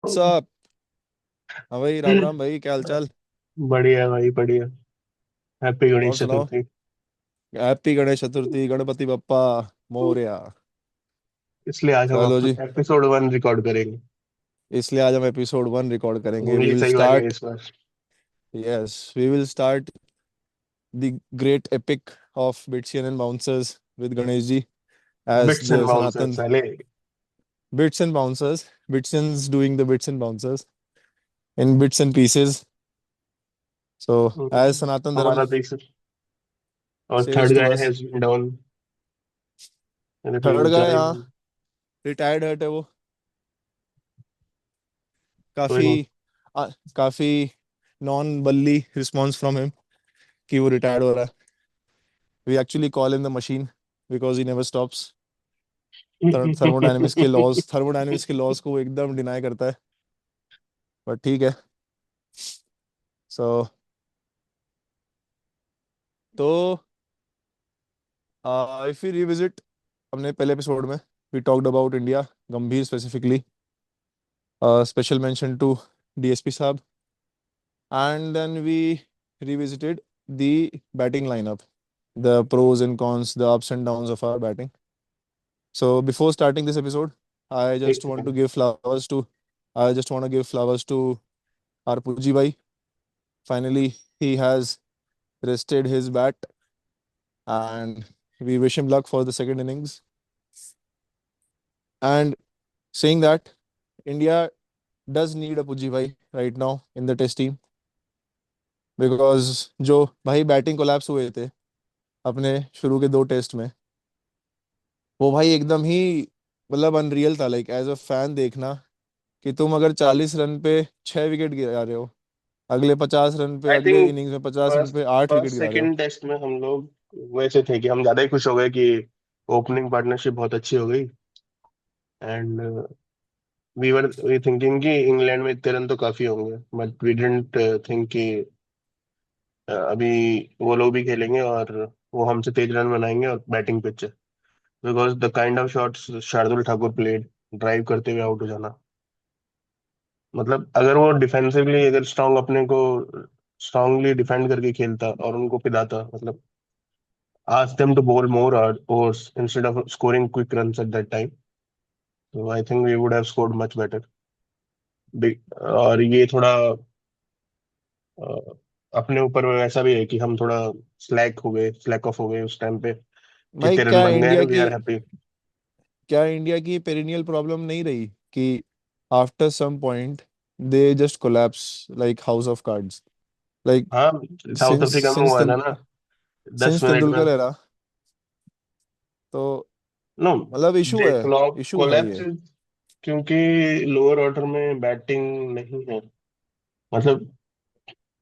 सब। हाँ भाई, राम राम भाई, क्या हाल चाल। बढ़िया भाई बढ़िया। हैप्पी और गणेश सुनाओ। चतुर्थी। हैप्पी गणेश चतुर्थी, गणपति बप्पा मोरया। इसलिए आज हम चलो जी, एपिसोड 1 रिकॉर्ड करेंगे। इसलिए आज हम एपिसोड 1 रिकॉर्ड करेंगे। वी उंगली विल सही वाली है स्टार्ट। इस बार। Yes, we will start the great epic of Bitsian and bouncers with Ganesh ji as bits and the bouncer Sanatan साले। bits and bouncers. Bitsons doing the bits and bouncers in bits and pieces. So as Sanatan Dharma हमारा देख सकते। और says third to guy us, has been down third guy, बेचारे। हाँ, retired hurt है वो। कोई काफी नहीं। काफी नॉन बल्ली रिस्पॉन्स फ्रॉम हिम कि वो रिटायर्ड हो रहा है। We actually call in the machine because he never stops. Thermodynamics के लॉज को वो एकदम डिनाई करता है। बट ठीक है। सो तो इफ यू रिविजिट, हमने पहले एपिसोड में we talked about India, Gambhir specifically, special mention to DSP साहब, and then we revisited the batting lineup, the pros and cons, the ups and downs of our batting. So before starting this episode, I एक just want to second. give flowers to I just want to give flowers to our Puji bhai. Finally, he has rested his bat, and we wish him luck for the second innings. And saying that, India does need a Puji bhai right now in the test team, because जो भाई batting collapse हुए थे अपने शुरू के 2 test में, वो भाई एकदम ही मतलब अनरियल था। लाइक एज अ फैन देखना कि तुम अगर 40 रन पे 6 विकेट गिरा रहे हो, अगले 50 रन पे, आई अगले थिंक इनिंग्स में 50 रन फर्स्ट पे 8 विकेट फर्स्ट गिरा रहे हो। सेकंड टेस्ट में हम लोग वैसे थे कि हम ज्यादा ही खुश हो गए कि ओपनिंग पार्टनरशिप बहुत अच्छी हो गई। एंड वी थिंकिंग कि इंग्लैंड में इतने रन तो काफी होंगे, बट वी डिडंट थिंक कि अभी वो लोग भी खेलेंगे और वो हमसे तेज रन बनाएंगे और बैटिंग पिच है। Because the kind of shots Shardul Thakur played, drive करते हुए आउट हो जाना, मतलब अगर वो डिफेंसिवली अगर स्ट्रांग अपने को स्ट्रांगली डिफेंड करके खेलता और उनको पिलाता, मतलब ask them to bowl more overs instead of scoring quick runs at that time, तो I think we would have scored much better. और ये थोड़ा अ, अपने ऊपर ऐसा भी है कि हम थोड़ा स्लैक ऑफ हो गए उस टाइम पे। भाई, जितने रन बन गए हैं वी आर हैप्पी। क्या इंडिया की पेरिनियल प्रॉब्लम नहीं रही कि after some point they just collapse like house of cards, like हाँ, साउथ सिंस अफ्रीका में सिंस हुआ था ना, दस सिंस मिनट में। तेंदुलकर एरा। तो नो, मतलब इशू दे है, इशू है कोलैप्स ये। क्योंकि लोअर ऑर्डर में बैटिंग नहीं है। मतलब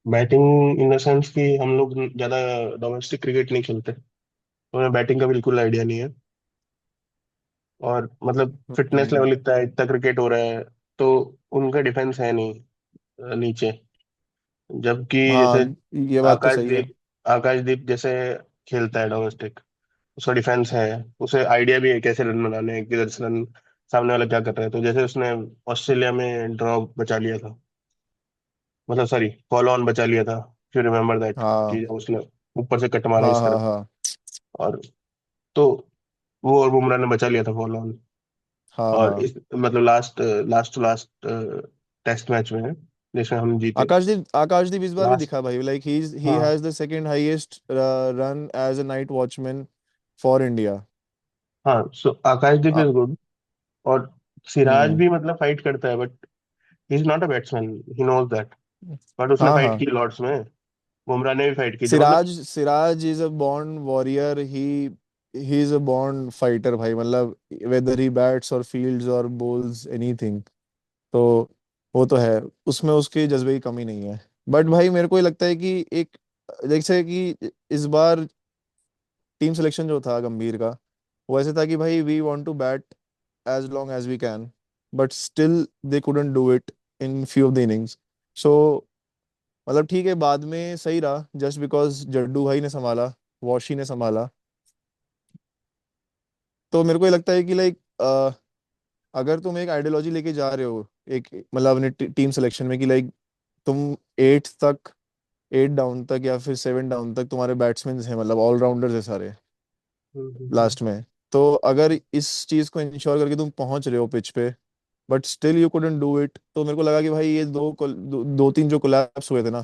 बैटिंग इन द सेंस कि हम लोग ज्यादा डोमेस्टिक क्रिकेट नहीं खेलते, तो हमें बैटिंग का बिल्कुल आइडिया नहीं है। और मतलब फिटनेस हम्म, लेवल इतना है, इतना क्रिकेट हो रहा है, तो उनका डिफेंस है नहीं नीचे। जबकि हाँ, जैसे ये बात तो सही है। आकाशदीप आकाशदीप जैसे खेलता है डोमेस्टिक, उसका डिफेंस है, उसे आइडिया भी है कैसे रन बनाने हैं, किधर से रन सामने वाला क्या कर रहा है। तो जैसे उसने ऑस्ट्रेलिया में ड्रॉ बचा लिया था, मतलब सॉरी फॉलो ऑन बचा लिया था, यू रिमेम्बर दैट, हाँ कि उसने ऊपर से कट मारा हाँ इस हाँ तरफ। हाँ और तो वो और बुमराह ने बचा लिया था फॉलो ऑन। हाँ और हाँ। इस मतलब last last to last test match में है जिसमें हम जीते आकाशदीप इस बार भी लास्ट। दिखा भाई। लाइक ही हाँ has the second highest run as a night watchman for India. हाँ, सो आकाशदीप इज गुड। और सिराज हम्म। भी मतलब फाइट करता है, but he is not a batsman, he knows that. But उसने हाँ फाइट हाँ। की लॉर्ड्स में, बुमराह ने भी फाइट की, जो मतलब। Siraj is a born warrior. He is a born fighter भाई। मतलब वेदर ही बैट्स और फील्ड्स और बॉल्स एनीथिंग, तो वो तो है, उसमें उसके जज्बे की कमी नहीं है। बट भाई मेरे को ये लगता है कि एक, जैसे कि इस बार टीम सिलेक्शन जो था गंभीर का, वो ऐसे था कि भाई we want to bat as long as we can, but still they couldn't do it in few of the innings. So मतलब ठीक है, बाद में सही रहा जस्ट बिकॉज जड्डू भाई ने संभाला, वॉशी ने संभाला। तो मेरे को ये लगता है कि लाइक अगर तुम एक आइडियोलॉजी लेके जा रहे हो, एक मतलब अपने टीम सिलेक्शन में, कि लाइक तुम एट तक, 8 डाउन तक या फिर 7 डाउन तक तुम्हारे बैट्समैन हैं, मतलब ऑलराउंडर्स है सारे हम्म। लास्ट में। तो अगर इस चीज को इंश्योर करके तुम पहुंच रहे हो पिच पे, but still you couldn't do it, तो मेरे को लगा कि भाई ये दो तीन जो कोलैप्स हुए थे ना,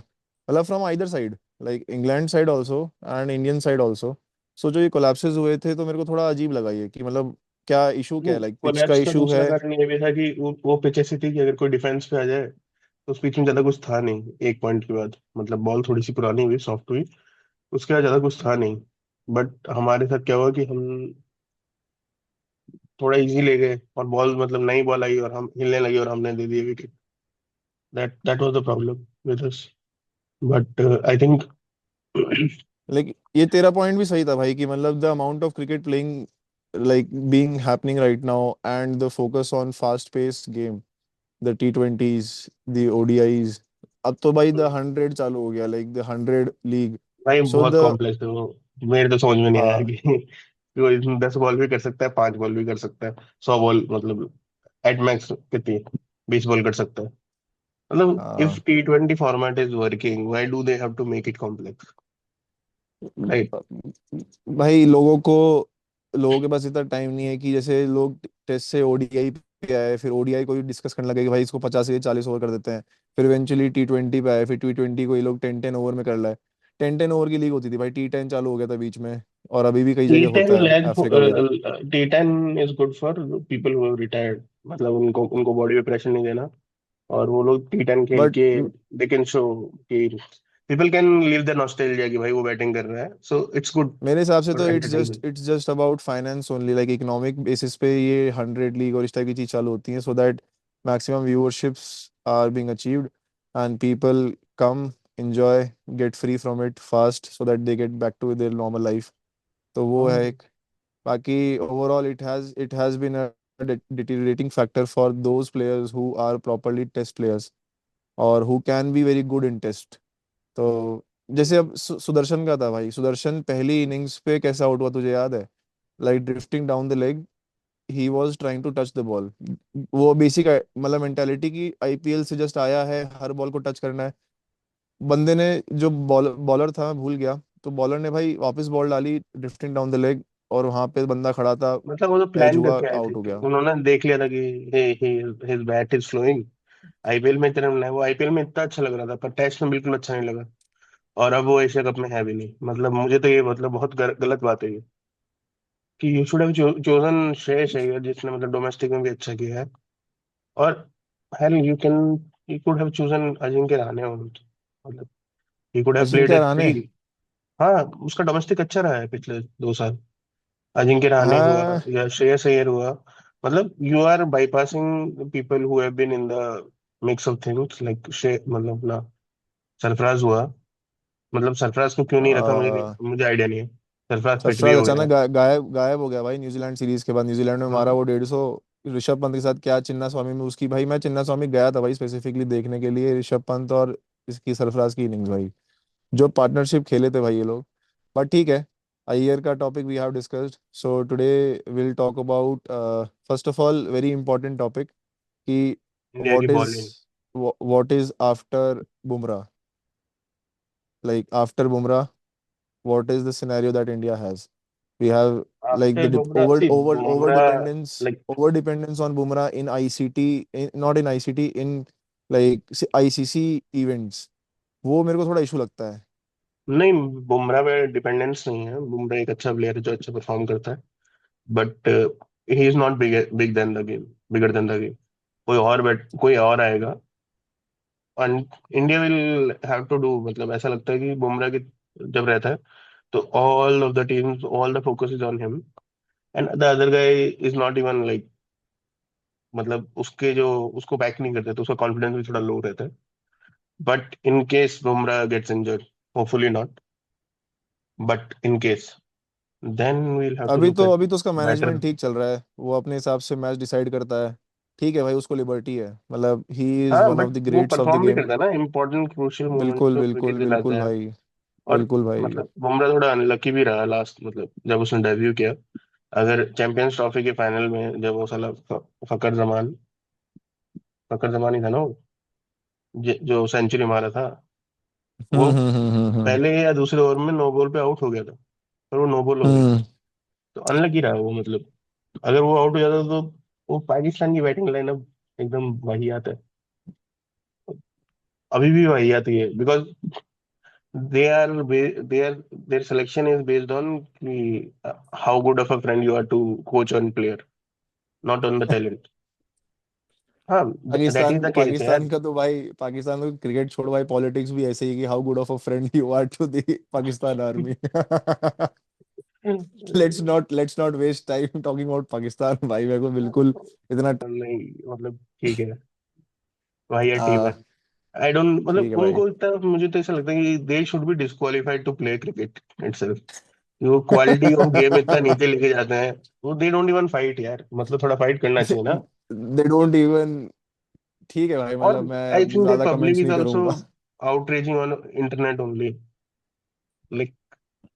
मतलब from either side, like England side also and Indian side also. So जो ये कोलैप्सेस हुए थे, तो मेरे को थोड़ा अजीब लगा ये, कि मतलब क्या इशू, क्या है, लाइक पिच का कोलैप्स का इशू दूसरा है। कारण ये भी था कि वो पिच ऐसी थी कि अगर कोई डिफेंस पे आ जाए तो उस पिच में ज्यादा कुछ था नहीं एक पॉइंट के बाद। मतलब बॉल थोड़ी सी पुरानी हुई, सॉफ्ट हुई, उसके बाद ज्यादा कुछ था नहीं। बट हमारे साथ क्या हुआ कि हम थोड़ा इजी ले गए और बॉल मतलब नई बॉल आई और हम हिलने लगे और हमने दे दिए wicket. That was the problem with us. But I think like ये तेरा पॉइंट भी सही था भाई, कि मतलब the amount of cricket playing, like being happening right now, and the focus on fast pace game, the T20s, the ODIs, अब तो भाई द 100 चालू हो गया, लाइक द 100 लीग। भाई सो बहुत द कॉम्प्लेक्स है वो। मेरे तो समझ में नहीं आया हाँ कि वो इसमें 10 बॉल भी कर सकता है, 5 बॉल भी कर सकता है, 100 बॉल मतलब एट मैक्स कितनी 20 बॉल कर सकता है। मतलब इफ हाँ T20 format is working why do they have to make it complex, right? भाई लोगों के पास इतना टाइम नहीं है, कि जैसे लोग टेस्ट से ODI पे आए, फिर ODI को ही डिस्कस करने लगे कि भाई इसको 50 से 40 ओवर कर देते हैं। फिर इवेंचुअली T20 पे आए, फिर T20 को ही लोग 10-10 ओवर में कर लाए। 10-10 ओवर की लीग होती थी भाई, T10 चालू हो गया था बीच में, और अभी भी कई टी जगह टेन होता है लैग अफ्रीका में। T10 is good for people who retired. मतलब उनको उनको बॉडी पे प्रेशर नहीं देना, और वो लोग T10 खेल बट के दे कैन शो कि people can leave the nostalgia कि भाई वो बैटिंग कर रहा है, सो इट्स गुड मेरे हिसाब से फॉर तो entertainment. It's just about finance only, like economic basis पे ये 100 लीग और इस टाइप की चीज चालू होती है, so that maximum viewerships are being achieved, and people come, enjoy, get free from it fast, so that they get back to their normal life। तो वो है एक। बाकी overall it has been a deteriorating factor for those players who are properly test players, और who can be very good in test। तो जैसे अब सुदर्शन का था भाई, सुदर्शन पहली इनिंग्स पे कैसा आउट हुआ तुझे याद है? Like drifting down the leg, he was trying to touch the ball. वो बेसिक मतलब मेंटालिटी की, IPL से जस्ट आया है, हर बॉल को टच करना है। बंदे ने, जो बॉलर था, मैं भूल गया, तो बॉलर ने भाई वापस बॉल डाली ड्रिफ्टिंग डाउन द लेग, और वहां पे बंदा खड़ा था, मतलब वो तो एज प्लान हुआ, करके आए थे आउट हो कि गया। उन्होंने देख लिया था कि his bat is flowing. IPL में इतना नहीं, वो आईपीएल में इतना अच्छा लग रहा था पर टेस्ट में बिल्कुल अच्छा नहीं लगा। और अब वो एशिया कप में है भी नहीं। मतलब मुझे तो ये मतलब बहुत गलत बात है ये, कि you should have chosen Shreyas Iyer जिसने मतलब डोमेस्टिक में भी अच्छा किया है। और hell you can, you could have chosen Ajinkya Rahane also। मतलब he could have played Ajinkya at Rahane. 3। हाँ, उसका डोमेस्टिक अच्छा रहा है पिछले 2 साल। अजिंक्य रहाणे हुआ हाँ या श्रेयस अय्यर हुआ। मतलब you are bypassing people who have been in the mix of things like शे मतलब ना। सरफराज हुआ। मतलब सरफराज को क्यों नहीं रखा मुझे नहीं, अ, मुझे आइडिया नहीं है। सरफराज पिट भी सरफराज हो गया अचानक है। गायब हो गया भाई, न्यूजीलैंड सीरीज के बाद। न्यूजीलैंड में मारा हाँ। वो 150। ऋषभ पंत के साथ क्या चिन्ना स्वामी में उसकी, भाई मैं चिन्ना स्वामी गया था भाई स्पेसिफिकली देखने के लिए, ऋषभ पंत और इसकी सरफराज की इनिंग्स भाई, जो पार्टनरशिप खेले थे भाई ये लोग। बट ठीक है, अय्यर का topic we have discussed, so today will talk about, first of all very important topic, कि इंडिया की what is bowling. What is after Bumrah, like after Bumrah, what is the scenario that India has? We have like after the Bumrah सी Bumrah like over dependence on Bumrah in ICT, not in ICT, in like ICC events। वो मेरे को थोड़ा issue लगता है। नहीं, बुमराह पे dependence नहीं है। बुमराह एक अच्छा प्लेयर है जो अच्छा परफॉर्म करता है। But he is not big than the game, bigger than the game. कोई और आएगा and India will have to do. मतलब ऐसा लगता है कि बुमराह की जब रहता है तो all of the teams, all the focus is on him and the other guy is not even like, मतलब उसके जो उसको बैक नहीं करते तो उसका कॉन्फिडेंस भी थोड़ा लो रहता है। But in case Bumrah gets injured, hopefully not, but in case then we'll have to look at अभी तो उसका बेटर। मैनेजमेंट ठीक चल रहा है, वो अपने हिसाब से मैच डिसाइड करता है। ठीक है भाई, उसको लिबर्टी है, मतलब ही इज हाँ वन ऑफ बट द वो ग्रेट्स ऑफ द परफॉर्म भी गेम। करता है ना इंपॉर्टेंट क्रूशियल मोमेंट्स बिल्कुल पे विकेट बिल्कुल दिलाता बिल्कुल है। भाई। और बिल्कुल भाई। मतलब बुमराह थोड़ा अनलकी भी रहा लास्ट, मतलब जब उसने डेब्यू किया अगर चैंपियंस ट्रॉफी के फाइनल में जब वो साला फकर जमान ही था ना वो, जो सेंचुरी मारा था, वो हम्म। पहले या दूसरे ओवर में नो बॉल पे आउट हो गया था, पर वो नो बॉल हो गई। हम्म। तो अनलकी रहा वो, मतलब अगर वो आउट हो जाता तो वो पाकिस्तान की बैटिंग लाइनअप एकदम वाहियात है, अभी भी वाहियात ही है, because they are they are their selection is based on कि how good of a friend you are to coach on player, not on the talent. हाँ, that is Pakistan the case यार। पाकिस्तान का तो भाई, पाकिस्तान तो क्रिकेट छोड़ भाई, पॉलिटिक्स भी ऐसे ही कि how good of a friend you are to the Pakistan army. Let's not waste time talking about Pakistan भाई, मेरे को बिल्कुल इतना नहीं, मतलब ठीक है, वाहियात टीम है। आ, आई डोंट, ठीक मतलब है भाई। उनको इतना, मुझे तो ऐसा लगता है कि they should be disqualified to play cricket itself. वो क्वालिटी ऑफ गेम इतना नीचे लेके जाते हैं, वो दे डोंट इवन फाइट यार, मतलब थोड़ा फाइट करना चाहिए ना। दे डोंट इवन, ठीक है भाई, और मतलब आई मैं थिंक द ज्यादा पब्लिक कमेंट्स इज नहीं ऑल्सो करूंगा। outraging on internet only, like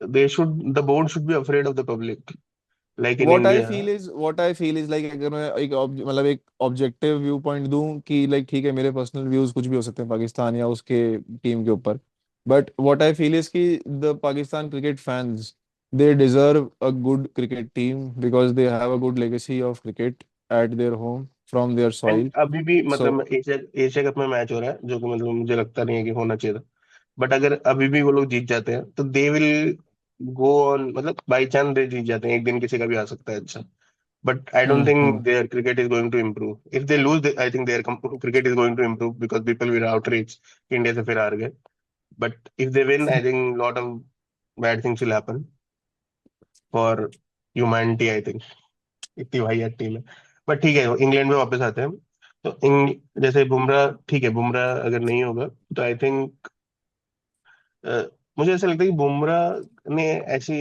they should, the board should be afraid of the public, like in India. What I feel is like, अगर मैं मतलब एक ऑब्जेक्टिव व्यू पॉइंट दूं कि like ठीक है, मेरे पर्सनल व्यूज कुछ भी हो सकते हैं पाकिस्तान या उसके टीम के ऊपर, but what I feel is कि the Pakistan cricket fans, they deserve a good cricket team because they have a good legacy of cricket at their home from their and soil. अभी भी सो मतलब Asia Asia cup में match हो रहा है, जो कि मतलब मुझे लगता नहीं है कि होना चाहिए था, बट अगर अभी भी वो लोग जीत जाते हैं तो दे विल गो ऑन, मतलब बाई चांस दे जीत जाते हैं, एक दिन किसी का भी आ सकता है अच्छा। But I don't think hmm. their cricket is going to improve. If they lose, I think their cricket is going to improve because people will outrage कि इंडिया से फिर हार गए. But if they win, I think lot of bad things will happen for humanity. I think इतनी वाहियात team है। But ठीक है, इंग्लैंड में वापस आते हैं। तो जैसे बुमराह, ठीक है, बुमराह अगर नहीं होगा तो आई थिंक, मुझे ऐसा लगता है कि बुमराह ने ऐसी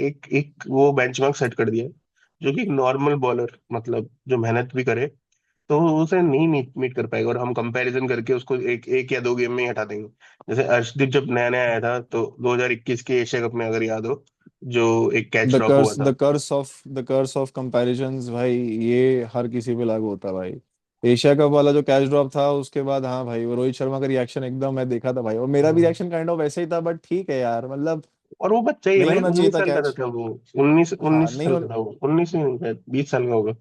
एक एक वो बेंचमार्क सेट कर दिया, जो कि एक नॉर्मल बॉलर, मतलब जो मेहनत भी करे तो उसे नहीं मीट मीट कर पाएगा, और हम कंपैरिजन करके उसको एक एक या दो गेम में ही हटा देंगे। जैसे अर्शदीप जब नया नया आया था तो 2021 के एशिया कप में अगर याद हो, जो एक कैच ड्रॉप हुआ था। द कर्स ऑफ कंपैरिजंस भाई, ये हर किसी पे लागू होता है भाई। एशिया कप वाला जो कैच ड्रॉप था, उसके बाद हाँ भाई, वो रोहित शर्मा का रिएक्शन एकदम मैं देखा था भाई, और मेरा भी हाँ। रिएक्शन काइंड ऑफ वैसे ही था, बट ठीक है यार, मतलब और वो बच्चा ही है नहीं भाई, होना चाहिए 19 था साल का कैच। था वो। उन्नीस हाँ उन्नीस नहीं साल हो का था वो, 19 नहीं शायद 20 साल का होगा।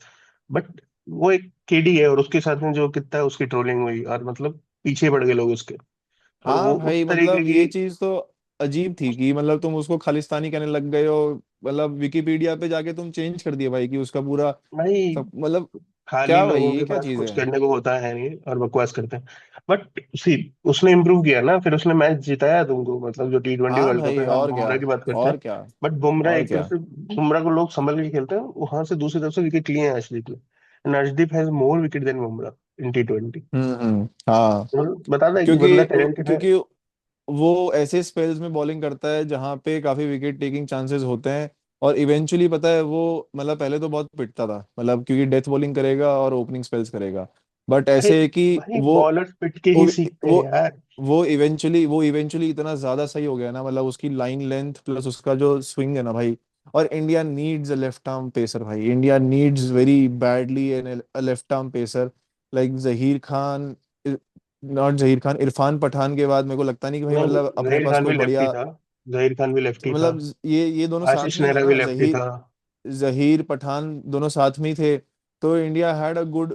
बट वो एक केडी है, और उसके साथ में जो कितना है उसकी ट्रोलिंग हुई, और मतलब पीछे पड़ गए लोग उसके। और वो हाँ उस भाई, तरीके मतलब की, ये चीज तो अजीब थी कि मतलब तुम उसको खालिस्तानी कहने लग गए हो, मतलब विकिपीडिया पे जाके तुम चेंज कर दिया भाई कि उसका पूरा भाई सब, मतलब खाली क्या भाई, लोगों ये के क्या पास चीज कुछ है। करने को होता है नहीं और बकवास करते हैं। बट सी, उसने इम्प्रूव किया ना, फिर उसने मैच जिताया तुमको, मतलब जो T20 हाँ वर्ल्ड कप भाई, है, हम और क्या, बुमराह की बात करते हैं। और क्या, बट बुमराह और एक तरफ क्या। से, बुमराह को लोग संभल के खेलते हैं, वहां से दूसरी तरफ से विकेट लिए हैं अर्शदीप ने, and Arshdeep has more wicket than Bumrah in T20। हाँ, बताता है कि बंदा क्योंकि टैलेंटेड है। क्योंकि वो ऐसे स्पेल्स में बॉलिंग करता है जहां पे काफी विकेट टेकिंग चांसेस होते हैं, और इवेंचुअली पता है वो, मतलब पहले तो बहुत पिटता था, मतलब क्योंकि डेथ बॉलिंग करेगा और ओपनिंग स्पेल्स करेगा, बट अरे ऐसे है कि भाई, वो बॉलर पिट के ही वो सीखते हैं वो यार। वो इवेंचुअली इतना ज्यादा सही हो गया ना, मतलब उसकी लाइन लेंथ प्लस उसका जो स्विंग है ना भाई। और India needs a left arm pacer भाई, India needs very badly an a left arm pacer, like Zaheer Khan, not Zaheer Khan, Irfan Pathan के बाद मेरे को लगता नहीं कि भाई नहीं, मतलब अपने जहीर पास खान कोई भी लेफ्टी बढ़िया, था, जहीर खान भी लेफ्टी था, मतलब ये दोनों साथ आशीष में ही थे नेहरा भी ना, लेफ्टी जहीर था। जहीर पठान दोनों साथ में ही थे। तो India had a good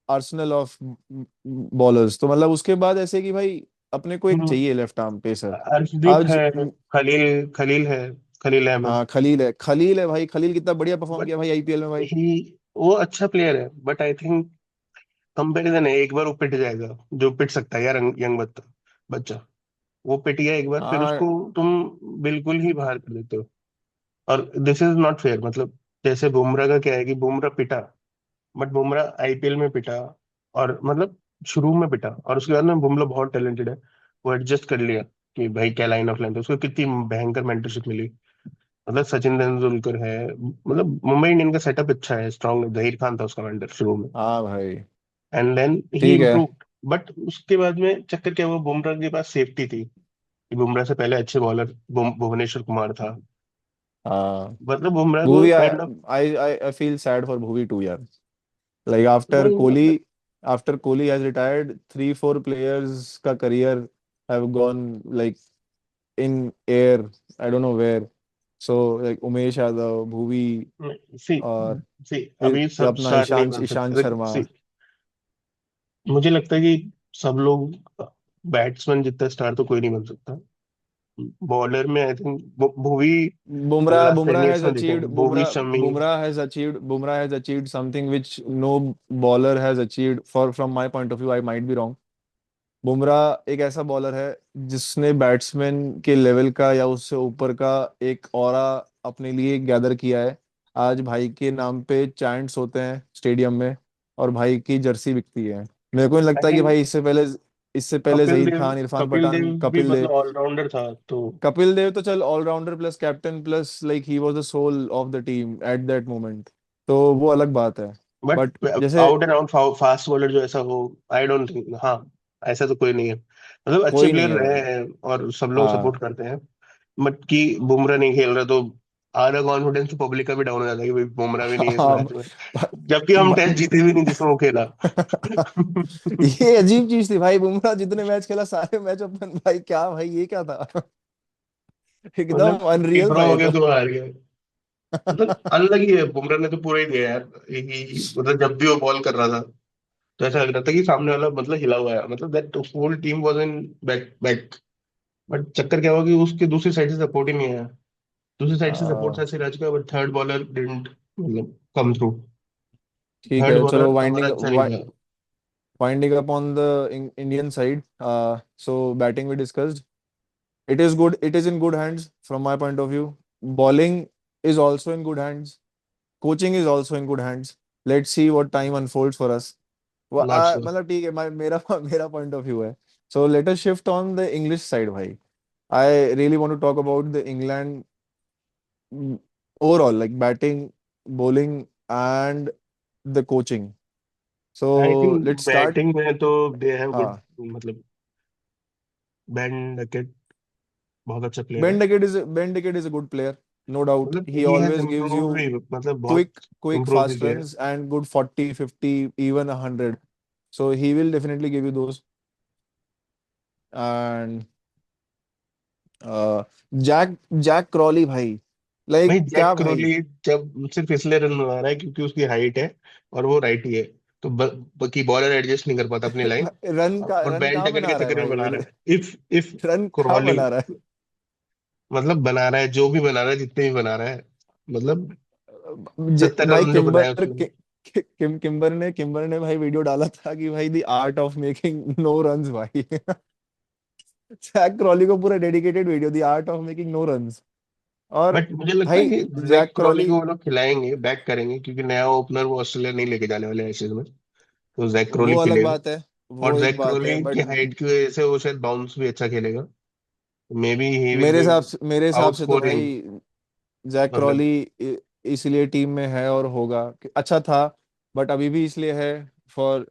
Arsenal of bowlers, तो मतलब उसके बाद ऐसे कि भाई अपने को एक हम्म, चाहिए लेफ्ट आर्म पेसर। अर्शदीप आज है, खलील खलील है, खलील अहमद। हाँ, खलील है भाई, खलील कितना बढ़िया परफॉर्म बट किया भाई आईपीएल में भाई। ही, वो अच्छा प्लेयर है, बट आई थिंक कंपैरिजन है, एक बार वो पिट जाएगा, जो पिट सकता है यार, यंग बच्चा बच्चा, वो पिट गया एक बार, फिर हाँ उसको तुम बिल्कुल ही बाहर कर देते हो। और दिस इज नॉट फेयर, मतलब जैसे बुमराह का क्या है कि बुमराह पिटा, बट बुमराह आईपीएल में पिटा, और मतलब शुरू में पिटा, और उसके बाद में बुमराह बहुत टैलेंटेड है, वो एडजस्ट कर लिया कि भाई क्या लाइन ऑफ लेंथ है, उसको कितनी भयंकर मेंटरशिप मिली। मतलब सचिन तेंदुलकर है, मतलब मुंबई इंडियन का सेटअप अच्छा है, स्ट्रांग, जहीर खान था उसका मेंटर शुरू में, हाँ भाई, एंड देन ही ठीक है। इम्प्रूव। बट उसके बाद में चक्कर क्या हुआ, बुमराह के पास सेफ्टी थी, कि बुमराह से पहले अच्छे बॉलर भुवनेश्वर कुमार था, हाँ, मतलब बुमराह को Bhuvi, kind of, I feel sad for Bhuvi too यार. Like after नहीं Kohli, मतलब, after Kohli has retired, 3 4 players का career have gone like in air. I don't know where. So like Umesh Yadav, Bhuvi, सी और सी अभी ये सब अपना star नहीं ईशांत बन ईशांत सकते शर्मा. सी। मुझे लगता है कि सब लोग, बैट्समैन जितना स्टार तो कोई नहीं बन सकता। बॉलर में I think Bhuvi, Bumrah last ten Bumrah years has में देखा अचीव्ड है, Bhuvi Bumrah Shami. Bumrah has achieved something which no bowler has achieved for from my point of view. I might be wrong. Bumrah एक ऐसा बॉलर है जिसने बैट्समैन के लेवल का या उससे ऊपर का एक ऑरा अपने लिए गैदर किया है. आज भाई के नाम पे चैंट्स होते हैं स्टेडियम में, और भाई की जर्सी बिकती है. मेरे को नहीं आई लगता है कि थिंक भाई इससे पहले कपिल जहीर देव, खान, इरफान कपिल पठान, देव भी कपिल मतलब देव. ऑलराउंडर था तो। कपिल देव तो चल allrounder plus captain plus like he was the soul of the team at that moment. तो वो अलग बात है. बट बट जैसे out and out fast bowler जो ऐसा हो, आई डोंट थिंक, हाँ, ऐसा तो कोई नहीं है। मतलब अच्छे कोई नहीं प्लेयर है रहे भाई. हैं और सब लोग हाँ. सपोर्ट करते हैं, बट कि बुमराह नहीं खेल रहा तो आधा कॉन्फिडेंस तो पब्लिक का भी डाउन हो जाता है कि भाई बुमराह भी नहीं है इस हाँ. मैच में, जबकि हम टेस्ट जीते भी नहीं जिसमें वो खेला। ये अजीब चीज थी भाई. बुमराह जितने मैच खेला सारे मैच अपन, भाई क्या भाई ये क्या था. एकदम मतलब एक अनरियल ड्रॉ था हो ये गया तो. तो हार गया। मतलब अलग ही है, बुमराह ने तो पूरा ही दिया यार। मतलब जब भी वो बॉल कर रहा था तो ऐसा लग रहा था कि सामने वाला मतलब हिला हुआ है, मतलब that whole team was in back back. But चक्कर क्या हुआ कि उसके दूसरी साइड से सपोर्ट ही नहीं आया। दूसरी साइड से सपोर्ट हाँ, ऐसे रह चुका, बट थर्ड बॉलर डिडंट मतलब कम थ्रू। ठीक थर्ड है चलो. बॉलर हमारा अच्छा नहीं था। Winding up on the Indian side. So batting we discussed. It is good. It is in good hands from my point of view. Bowling is also in good hands. Coaching is also in good hands. Let's see what time unfolds for us. Not sure. मतलब ठीक है. मेरा मेरा point of view है. So let us shift on the English side, भाई. I really want to talk about the England, overall, like batting, bowling, and the coaching. I So think let's start. Batting में तो they have good, हाँ. मतलब Ben Duckett बहुत अच्छा player है। Ben Duckett is a good player, no doubt. मतलब He he has always gives improved you भी, मतलब बहुत quick इम्प्रूव भी fast किया है। runs and good 40 50 even 100. So he will definitely give you those. And uh, Jack Jack Crawley भाई, भाई like Jack क्या भाई. क्रोली जब सिर्फ इसलिए रन बना रहा है क्योंकि उसकी हाइट है और वो राइटी है, तो की बॉलर एडजस्ट नहीं कर पाता अपनी लाइन, और रन बैन कहाँ टकर के बना रहा है चक्कर में बना भाई. रहा है। इफ रन कहाँ क्रॉली, बना रहा मतलब बना रहा है जो भी बना रहा है, जितने भी बना रहा है, मतलब है. 70 भाई रन जो बनाया उसने। किम्बर ने भाई वीडियो डाला था कि भाई the art of making no runs भाई. जैक क्रॉली को पूरा dedicated video, the art of making no runs. और बट मुझे लगता है भाई कि जैक जैक क्रॉली क्रॉली, को वो लोग खिलाएंगे, बैक करेंगे, क्योंकि नया ओपनर वो ऑस्ट्रेलिया नहीं लेके जाने वाले एशेज में, तो जैक वो क्रॉली अलग खेलेगा। बात है. और वो एक जैक बात है क्रॉली की बट हाइट की वजह से वो शायद बाउंस भी अच्छा खेलेगा, may be he will be मेरे हिसाब आउट से तो स्कोरिंग। भाई जैक मतलब क्रॉली इसलिए टीम में है और होगा अच्छा था. बट अभी भी इसलिए है फॉर,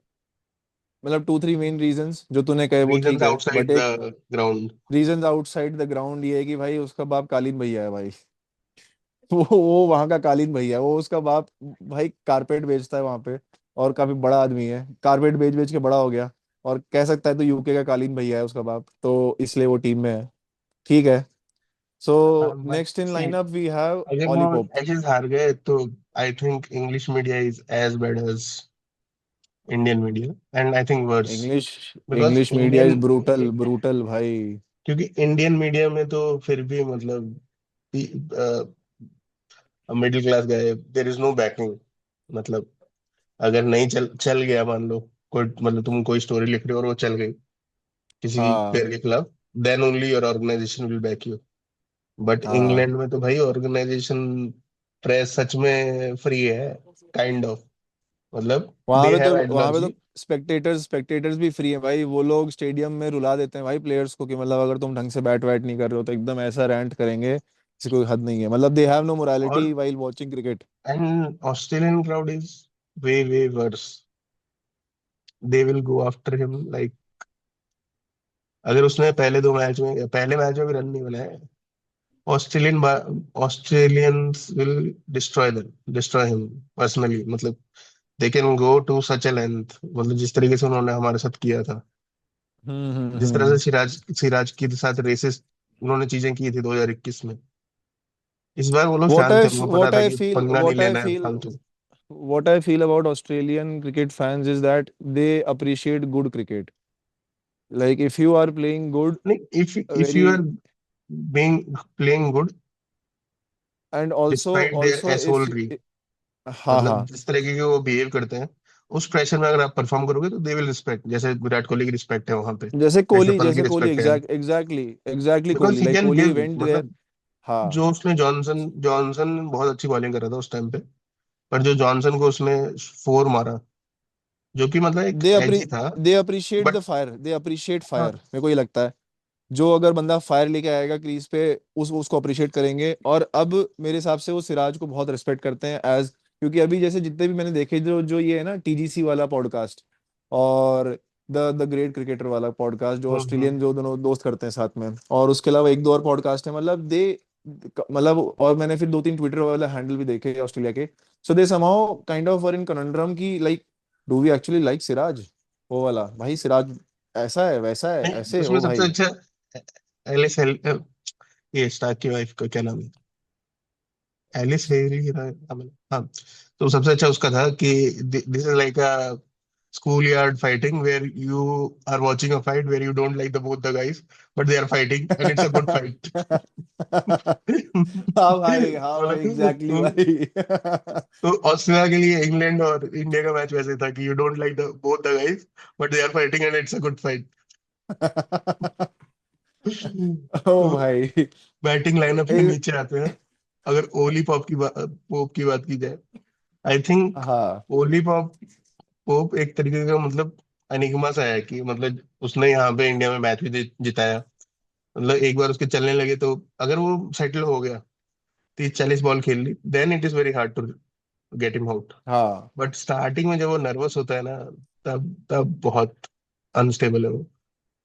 मतलब 2 3 मेन रीजंस जो तूने कहे वो रीजन ठीक है. आउटसाइड बट द एक ground. Reasons outside the ground ये है कि भाई उसका बाप कालीन भैया है भाई. वो वहां का कालीन भैया है. वो उसका बाप भाई कारपेट बेचता है वहां पे, और काफी बड़ा आदमी है. कारपेट बेच बेच के बड़ा हो गया, और कह सकता है तो यूके का कालीन भैया है उसका बाप, तो इसलिए वो टीम में है. ठीक है. So but next in see, lineup we have अगर वो ऑली पोप. एशेज हार गए तो I think English media is as bad as Indian media, and I think worse, English because English media is Indian, brutal brutal भाई. क्योंकि Indian media में तो फिर भी मतलब मिडिल क्लास गए, देर इज नो बैकिंग। मतलब अगर नहीं चल चल गया, मान लो कोई, मतलब तुम कोई स्टोरी लिख रहे हो और वो चल गई किसी हाँ. प्लेयर के खिलाफ, then only your organisation will back you. But हाँ. इंग्लैंड में तो भाई ऑर्गेनाइजेशन, प्रेस सच में फ्री है, काइंड ऑफ, मतलब दे हैव वहां पे एडलर्जी। तो स्पेक्टेटर्स भी फ्री है भाई. वो लोग स्टेडियम में रुला देते हैं भाई प्लेयर्स को कि मतलब अगर तुम ढंग से बैट वैट नहीं कर रहे हो तो एकदम ऐसा रैंट करेंगे किसी कोई हद नहीं है. मतलब दे हैव नो और morality while watching cricket. And Australian crowd is way way verse, they will go after him like, अगर उसने पहले 2 मैच में, पहले मैच में भी रन नहीं बनाए, Australian Australians will destroy him personally, मतलब they can go to such a length, मतलब जिस तरीके से उन्होंने हमारे साथ किया था, जिस तरह से हम्म। सिराज के साथ रेसिस उन्होंने चीजें की थी 2021 में। इस बार वो लोग व्हाट शांत आई थे, उनको पता व्हाट था आई कि फील पंगा नहीं व्हाट आई लेना है फील फालतू। what I feel about Australian cricket fans is that they appreciate good cricket. Like if you are playing good, नहीं, if you are very, being playing good and also despite there also if एसोलरी, हाँ मतलब हाँ, जिस तरीके के वो behave करते हैं, उस प्रेशर में अगर आप परफॉर्म करोगे तो दे विल रिस्पेक्ट, जैसे विराट कोहली की रिस्पेक्ट है वहां पे, ऋषभ पंत की जैसे कोहली रिस्पेक्ट है, exactly because Kohli, he like can Kohli give, went there. मतलब हाँ, जो उसने जॉनसन बहुत अच्छी बॉलिंग कर रहा था उस टाइम पे, पर जो जॉनसन को उसने फोर मारा, जो कि मतलब एक दे एज अप्री ही था, दे अप्रिशिएट फायर, बट मेरे को ये लगता है। जो अगर बंदा फायर लेके आएगा क्रीज पे, उसको अप्रिशिएट करेंगे। और अब मेरे हिसाब से वो सिराज को बहुत रिस्पेक्ट करते हैं एज, क्योंकि अभी जैसे जितने भी मैंने देखे, जो जो ये है ना टीजीसी वाला पॉडकास्ट, और द ग्रेट क्रिकेटर वाला पॉडकास्ट, जो हम्म। ऑस्ट्रेलियन जो दोनों दोस्त करते हैं साथ में, और उसके अलावा एक दो और पॉडकास्ट है, मतलब दे, मतलब, और मैंने फिर दो तीन ट्विटर वाला हैंडल भी देखे ऑस्ट्रेलिया के। So they somehow kind of were in conundrum की, like do we actually like Siraj, वो वाला भाई सिराज ऐसा है वैसा है नहीं, ऐसे उसमें ओ सबसे भाई। अच्छा एलिस ये स्टार की वाइफ का क्या नाम है, एलिस हेरी हाँ, तो सबसे अच्छा उसका था कि this is like a school yard fighting where you are watching a fight where you don't like the both the guys, but they are fighting and it's a good fight. हाँ भाई एग्जैक्टली तो भाई। तो Australia के लिए England और India का match वैसे था कि you don't like the both the guys, but they are fighting and it's a good fight. ओ तो भाई। बैटिंग लाइनअप में ए, नीचे आते हैं, अगर ओली पोप की बात की जाए, आई थिंक हाँ ओली पोप एक तरीके का मतलब एनिग्मा सा है, कि मतलब उसने यहाँ पे इंडिया में मैच भी जिताया, मतलब एक बार उसके चलने लगे तो अगर वो सेटल हो गया, 30-40 बॉल खेल ली, then it is very hard to get him out. हाँ। बट स्टार्टिंग में जब वो नर्वस होता है ना, तब तब बहुत अनस्टेबल है वो।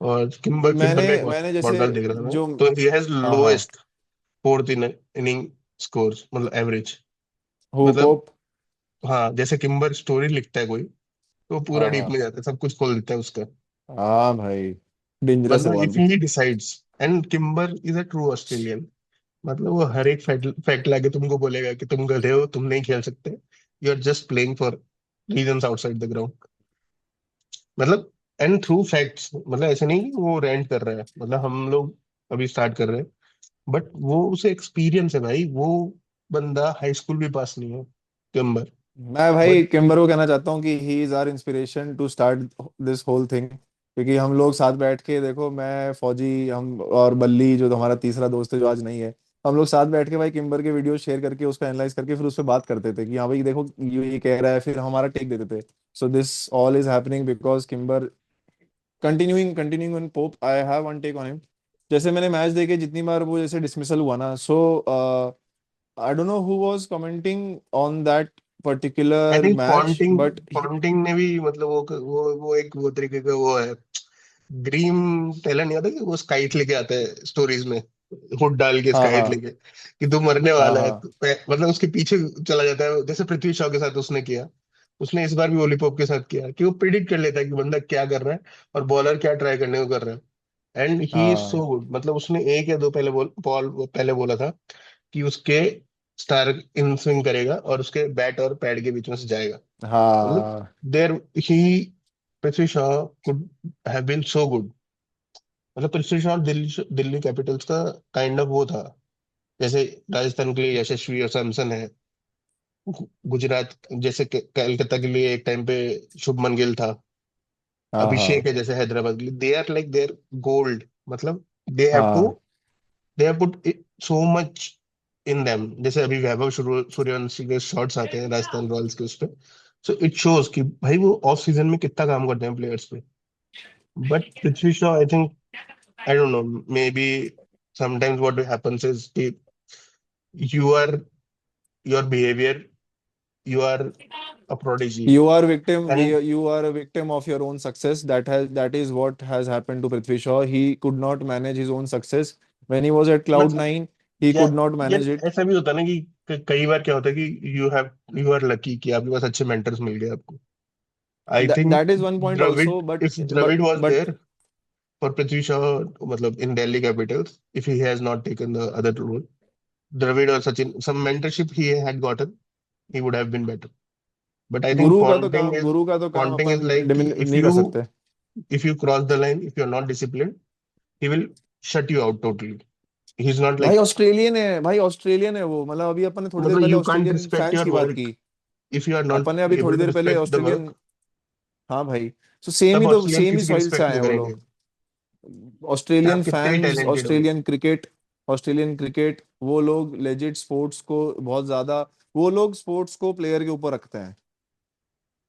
और किम्बर का एक मैंने जैसे पॉडकास्ट देख रहा था मैं, जो तो ही हैज हाँ हाँ, लोएस्ट फोर्थ इनिंग स्कोर्स, मतलब एवरेज, हु मतलब पोप। हाँ, जैसे किम्बर स्टोरी लिखता है कोई, तो पूरा हाँ डीप हाँ में जाता है, सब कुछ खोल देता है उसका, हाँ भाई, डेंजरस है मतलब वो इफ आदमी। He decides, and Kimber is a true Australian, मतलब वो हर एक फैक्ट लाके तुमको बोलेगा कि तुम गधे हो, तुम नहीं खेल सकते, you are just playing for reasons outside the ground, मतलब एंड थ्रू फैक्ट्स, मतलब ऐसे नहीं कि वो रेंट कर रहा है, मतलब हम लोग अभी स्टार्ट कर रहे हैं, बट वो उसे एक्सपीरियंस है भाई, वो बंदा हाई स्कूल भी पास नहीं है, किम्बर, मैं भाई बट किम्बर को कहना चाहता हूँ कि he is our inspiration to start this whole thing, क्योंकि हम लोग साथ बैठ के देखो, मैं फौजी, हम और बल्ली जो हमारा तीसरा दोस्त है जो आज नहीं है, हम लोग साथ बैठ के भाई किम्बर के वीडियो शेयर करके उसको एनालाइज करके फिर उस पर बात करते थे कि हाँ भाई देखो ये कह रहा है, फिर हमारा टेक देते थे। So this all is happening because Kimber continuing on Pope, I have one take on him. जैसे मैंने मैच देखे जितनी बार वो जैसे डिसमिसल हुआ ना, so I don't know who was commenting on that I particular think match Ponting but Ponting ने भी, मतलब वो एक वो तरीके का वो है, ड्रीम टेलर नहीं होता कि वो स्काइट लेके आता है स्टोरीज में, हुड डाल के हाँ स्काइट हाँ लेके, कि तू मरने हाँ वाला है, हाँ मतलब उसके पीछे चला जाता है, जैसे पृथ्वी शॉ के साथ उसने किया, उसने इस बार भी ओली पोप के साथ किया, कि वो प्रिडिक्ट कर लेता है कि बंदा क्या कर रहा है और बॉलर क्या ट्राई करने को कर रहा है, एंड ही इज सो हाँ गुड, मतलब उसने एक या दो बॉल पहले बोला था कि उसके स्टार इन स्विंग करेगा और उसके बैट और पैड के बीच में से जाएगा, मतलब हाँ there he Prithvi Shaw could have been so good, मतलब पृथ्वी शॉ दिल्ली दिल्ली कैपिटल्स का काइंड ऑफ वो था, जैसे राजस्थान के लिए यशस्वी और सैमसन है, गुजरात जैसे कलकत्ता के लिए एक टाइम पे शुभमन गिल था, हाँ अभिषेक हाँ है जैसे हैदराबाद के लिए, they are like their gold, मतलब दे हैव टू हाँ they have put so much in them, जैसे अभी वैभव सूर्यवंशी के शॉट्स आते हैं राजस्थान रॉयल्स के उस पे, सो इट शोज कि भाई वो ऑफ सीजन में कितना काम करते हैं प्लेयर्स पे, but Prithvi Shaw I think, I don't know. Maybe sometimes what happens is you are your behavior, you are a prodigy, you are victim and you are a victim of your own success. That is what has happened to Prithvi Shaw. He could not manage his own success when he was at cloud मतलब nine. ही या could not यार manage it. ऐसा भी होता है ना कि कई बार क्या होता है कि यू आर लकी कि आपके पास अच्छे मेंटर्स मिल गए आपको। I think that is one point Dravid, also, but if Dravid was but there for Prithvi Shaw, मतलब in Delhi Capitals, if he has not taken the other role, Dravid or Sachin, some mentorship he had gotten, he would have been better. But I think गुरु का तो काम Ponting is upon like कि नहीं कर सकते। if you cross the line, if you are not disciplined, he will shut you out totally. He's not भाई like, Australian है, भाई ऑस्ट्रेलियन है वो, मतलब अभी अपन ने थोड़ी देर मतलब पहले you can't Australian respect fans your की बात work की। if you are not अपन ने अभी थोड़ी able to देर पहले respect the ऑस्ट्रेलियन, work। हाँ भाई, तो तब ऑस्ट्रेलियन सेम ही किसी की सॉइल से रिस्पेक्ट आए नहीं हैं वो करेंगे, लोग। ऑस्ट्रेलियन आप कितने भी फैंस, टैलेंटेड हो। ऑस्ट्रेलियन क्रिकेट वो लोग लेजिट स्पोर्ट्स को बहुत ज्यादा, वो लोग स्पोर्ट्स को प्लेयर के ऊपर रखते हैं,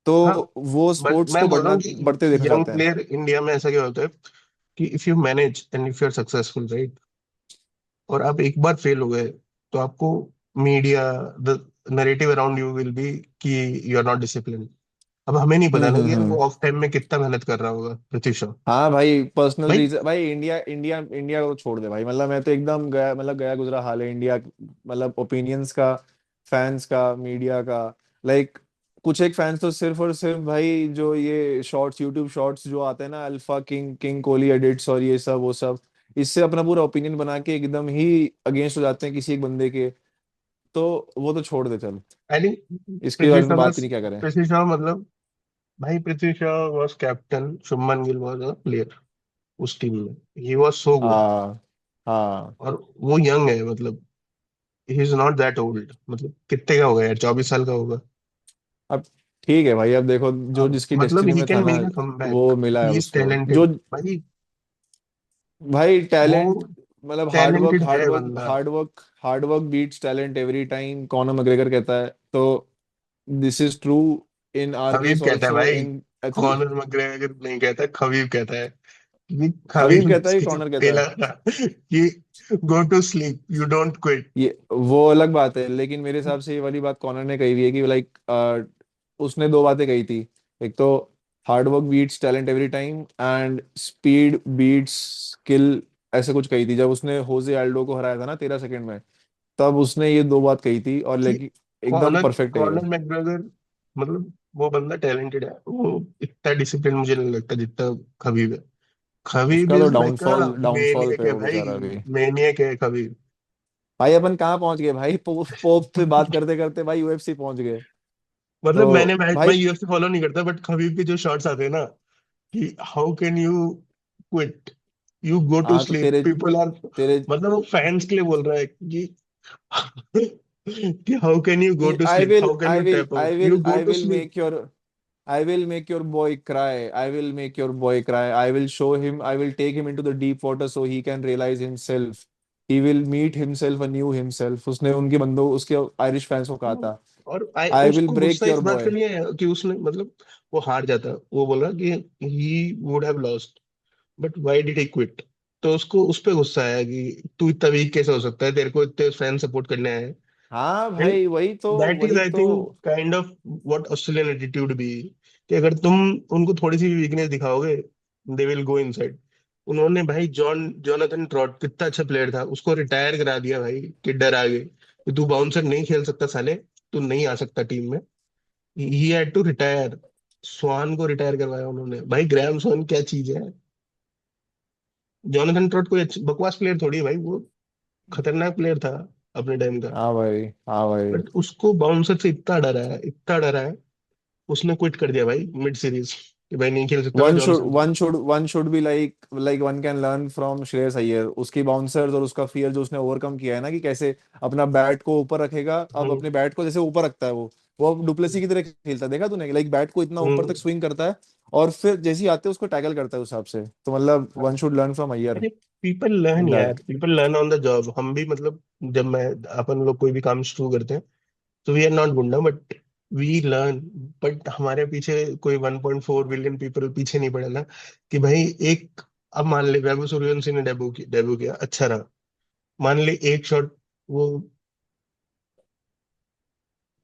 तो हाँ, वो बट स्पोर्ट्स मैं को बोल रहा बढ़ना हूँ कि बढ़ते देखना यंग चाहते हैं। प्लेयर इंडिया में ऐसा क्या होता है कि if you manage and if you are successful, right, और आप एक बार फेल हो गए, तो आपको media, the narrative around you will be कि यू आर नॉट डिसिप्लिन। अब हमें नहीं पता ना कि यार वो हम्म। ऑफ टाइम में कितना मेहनत कर रहा होगा पृथ्वी शॉ। हाँ भाई, पर्सनल भाई रीजन भाई, इंडिया इंडिया इंडिया को छोड़ दे भाई, मतलब मैं तो एकदम गया, मतलब गया गुजरा हाल है इंडिया, मतलब ओपिनियंस का, फैंस का, मीडिया का। लाइक कुछ एक फैंस तो सिर्फ और सिर्फ भाई, जो ये शॉर्ट्स, यूट्यूब शॉर्ट्स जो आते हैं ना, alpha king, king Kohli edits और ये सब वो सब, इससे अपना पूरा ओपिनियन बना के एकदम ही अगेंस्ट हो जाते हैं किसी एक बंदे के। तो वो तो छोड़ दे चल, आई थिंक इसके पृथ्वी बारे में शॉ बात ही बस, नहीं क्या करें। पृथ्वी शॉ मतलब, भाई Prithvi Shaw was captain, Shubman Gill was a player उस टीम में, ही वॉज सो गुड। हाँ हाँ। और वो यंग है, मतलब ही इज नॉट दैट ओल्ड, मतलब कितने का होगा यार, 24 साल का होगा। अब ठीक है भाई, अब देखो जो अब जिसकी मतलब डेस्टिनी ही में था कैन ना, मेक अ कमबैक, वो मिला है ही इज उसको जो, टैलेंटेड भाई। भाई वो टैलेंट, मतलब टैलेंटेड है बंदा। Hard work beats talent every time, Conor McGregor कहता है, तो this is true in our Khabib case कहता है ऑल्सो भाई, इन एथलीट। कॉनर मैग्रेगर नहीं कहता, खबीब कहता है कि खबीब खबीब कहता है कि उसकी कॉनर कहता चुटकुला है, था कि go to sleep, you don't quit. ये वो अलग बात है, लेकिन मेरे हिसाब से ये वाली बात कॉनर ने कही हुई है कि लाइक उसने दो बातें कही थी। एक तो hard work beats talent every time, and speed beats skill, ऐसे कुछ कही थी जब उसने होजे अल्डो को हराया था ना 13 सेकंड में, तब उसने ये दो बात कही थी, और कि लेकिन एकदम कॉनर परफेक्ट है ये। कॉनर मैग्रेगर, मतलब वो बंदा टैलेंटेड है, वो इतना डिसिप्लिन मुझे नहीं लगता जितना खबीब है। खबीब उसका तो इज लाइक अ डाउनफॉल पे मेनियक है है वो भाई, बेचारा अभी। मेनियक है खबीब। भाई अपन कहाँ पहुंच गए भाई, पोप से बात करते करते भाई यूएफसी पहुंच गए। मतलब तो मैं भाई, यूएफसी फॉलो नहीं करता, बट खबीब के जो शॉट्स आते हैं ना, कि how can you quit, you go to हाँ तो स्लीप, पीपल आर, तेरे मतलब वो फैंस के लिए बोल रहा है कि कि how can you go to I sleep, will how can I you will tap I out, you will go I to will sleep. Make your I will make your boy cry. I will make your boy cry. I will show him. I will take him into the deep water so he can realize himself. He will meet himself, a new himself. उसने उनके बंदों, उसके Irish fans को कहा था, और I will उसको break गुस्सा your इस बात boy. का नहीं है कि उसने, मतलब वो हार जाता, वो बोला कि he would have lost, but why did he quit. तो उसको उस पे गुस्सा आया कि तू इतना वीक कैसे हो सकता है, तेरे को इतने फैन सपोर्ट करने आए हैं। हाँ एंड भाई, वही तो, दैट इज वही आई तो। Think kind of what Australian attitude भी, कि अगर तुम उनको थोड़ी सी भी वीकनेस दिखाओगे, दे विल गो इनसाइड। उन्होंने भाई जोनाथन ट्रॉट कितना अच्छा प्लेयर था, उसको रिटायर करा दिया भाई, कि डर आ गए कि तू बाउंसर नहीं खेल सकता साले, तू नहीं आ सकता टीम में, ही हैड टू रिटायर। स्वान को रिटायर करवाया उन्होंने भाई, ग्रैम स्वान क्या चीज है। जोनाथन ट्रॉट कोई बकवास प्लेयर थोड़ी है भाई, वो खतरनाक प्लेयर था अपने टाइम का। हाँ भाई, हाँ भाई। बट उसको बाउंसर से इतना डरा है, इतना डरा है, उसने क्विट कर दिया भाई मिड सीरीज, कि भाई नहीं खेल सकता मैं जॉनसन को। One should be like one can learn from Shreyas Iyer, उसकी बाउंसर्स और उसका फियर जो उसने ओवरकम किया है ना, कि कैसे अपना बैट को ऊपर रखेगा। अब हम्म अपने बैट को जैसे ऊपर रखता है वो अब डुप्लेसी की तरह खेलता है, देखा तूने, लाइक बैट को इतना ऊपर हम्म। तक स्विंग करता है, और फिर जैसे ही आते हैं उसको टैकल करता है उस हिसाब से, तो मतलब one should learn from Iyer अरे पीपल लर्न इन यार, that. People learn on the job. हम भी मतलब, जब मैं, अपन लोग कोई भी काम शुरू करते हैं, तो वी आर नॉट गुंडा, बट वी लर्न। बट हमारे पीछे कोई 1.4 बिलियन पीपल पीछे नहीं पड़े ना, कि भाई एक, अब मान ले वैभव सूर्यवंशी ने डेब्यू किया, अच्छा रहा, मान ले एक शॉट वो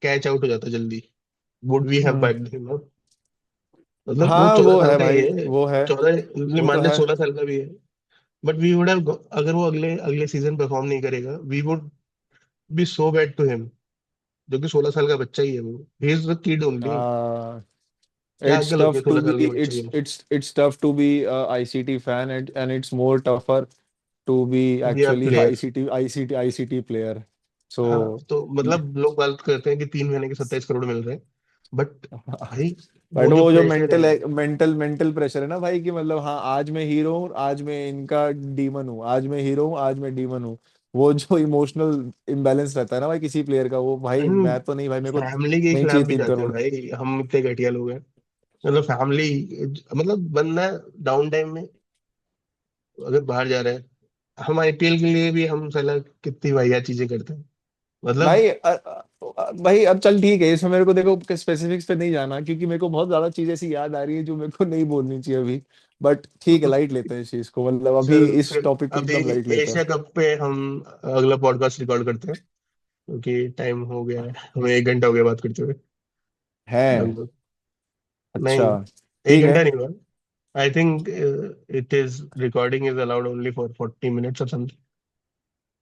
कैच आउट हो जाता जल्दी, would we have hmm. Bat him? मतलब वो हाँ 14 वो साल है का ही भाई, है, वो है, 14, वो तो मान ले है। 16 साल का भी है, बट वी वुड हैव, अगर वो अगले अगले सीजन परफॉर्म नहीं करेगा, we would be so bad to him, जो कि 16 साल का बच्चा ही है वो, he is the kid only. क्या It's अक्ल होती है tough to 16 साल be के बच्चे की? it's tough to be a ICT fan, and it's more tougher to be be are actually a player. ICT player. हाँ, So तो मतलब लोग बात करते हैं कि 3 महीने के 27 करोड़ मिल रहे हैं, बट भाई बट वो जो वो जो प्रेशर है। मेंटल प्रेशर है ना भाई, कि मतलब हाँ आज मैं हीरो हूँ, आज मैं इनका डीमन हूँ, आज मैं हीरो हूँ, आज मैं डीमन हूँ। वो जो इमोशनल इम्बैलेंस रहता है ना भाई किसी प्लेयर का, वो भाई मैं तो नहीं भाई, मेरे को फैमिली के नहीं खिलाफ चाहिए भी तीन जाते हैं करोड़ भाई, हम इतने घटिया लोग हैं। मतलब फैमिली, मतलब बंदा डाउन टाइम में अगर बाहर जा रहा है, हम आईपीएल के लिए भी हम साला कितनी वाहियात चीजें करते हैं, मतलब। भाई भाई अब चल ठीक है, इसमें मेरे को देखो स्पेसिफिक्स पे नहीं जाना, क्योंकि मेरे को बहुत ज्यादा चीजें ऐसी याद आ रही है जो मेरे को नहीं बोलनी चाहिए अभी। बट ठीक है, लाइट लेते हैं इस चीज को, मतलब अभी चल इस फिर, टॉपिक को अभी एकदम लाइट लेते हैं। एशिया कप पे हम अगला पॉडकास्ट रिकॉर्ड करते हैं, क्योंकि टाइम हो गया है, हमें 1 घंटा हो गया बात करते हुए है। लगभग। अच्छा। नहीं, एक ठीक है। घंटा नहीं हुआ। I think it is, recording is allowed only for 40 minutes और समथिंग,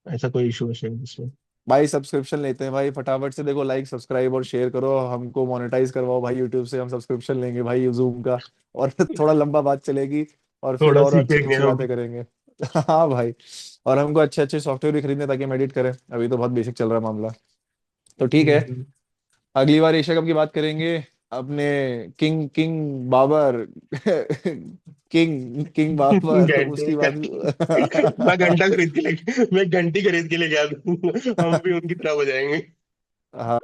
ऐसा कोई इशू है शायद इसमें। भाई सब्सक्रिप्शन लेते हैं भाई, फटाफट से देखो, लाइक सब्सक्राइब और शेयर करो, हमको मोनेटाइज करवाओ भाई यूट्यूब से, हम सब्सक्रिप्शन लेंगे भाई जूम का। और थोड़ा लंबा बात चलेगी, और फिर थोड़ा और अच्छी सीखेंगे अच्छी हम। बातें करेंगे। हाँ भाई। और हमको अच्छे अच्छे सॉफ्टवेयर भी खरीदने ताकि हम एडिट करें, अभी तो बहुत बेसिक चल रहा है मामला। तो ठीक है, हम्म। अगली बार एशिया कप की बात करेंगे अपने king king Babar. King Babar घंटे उसकी बात। मैं घंटा खरीद के लेके, मैं घंटी खरीद के लेके आ दूँ, हम भी उनकी तरह हो जाएंगे। हाँ।